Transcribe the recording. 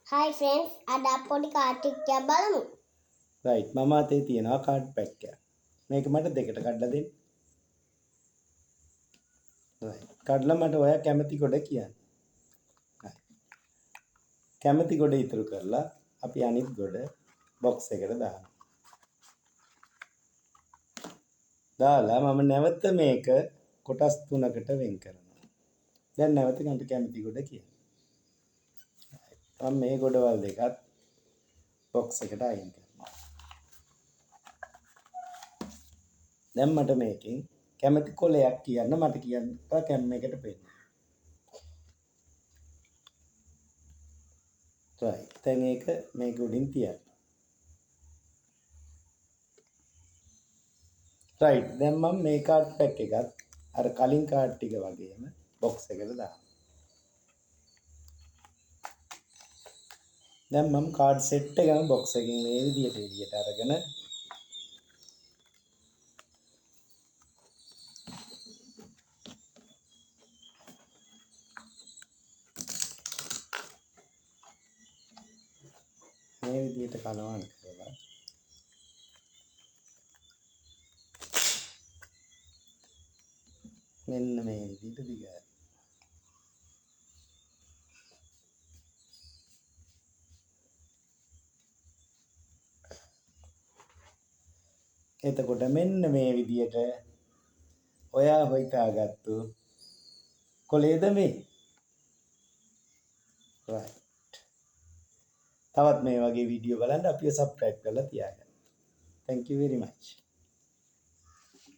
Hi friends, අද පොඩි කාට් එකක් බලමු. right මම අතේ තියෙනවා කාඩ් පැක් එකක්. මේක මට දෙකට කඩලා දෙන්න. right කඩලා මට ඔයා කැමති කොට කියන්න. right කැමති කොට ඉතුරු කරලා අපි අනිත් කොට බොක්ස් එකට දානවා. දාලා මම නැවත මේක කොටස් තුනකට වෙන් කරනවා. දැන් නැවත ගන්න කැමති කොට කියන්න. මම මේ ගොඩවල් දෙකත් බොක්ස් එකට අයින් කරනවා. දැන් මට මේකෙන් කැමති කොලයක් කියන්න මට කියන්න කැම් එකට පෙන්න. right දැන් ඒක මේක උඩින් තියන්න. right දැන් මම මේ කාඩ් පැක් එකත් අර කලින් කාඩ් ටික වගේම බොක්ස් එකට දානවා. දැන් මම කාඩ් සෙට් එකම බොක්ස් එකකින් මේ විදියට එළියට අරගෙන මේ විදියට කලවම් කරලා මෙන්න මේ විදියට දිගහැරෙනවා. එතකොට මෙන්න මේ විදියට ඔයා හොයිතාගත්තු කොලේද මේ? right තවත් මේ වගේ වීඩියෝ බලන්න අපිව subscribe කරලා තියාගන්න. thank you very much.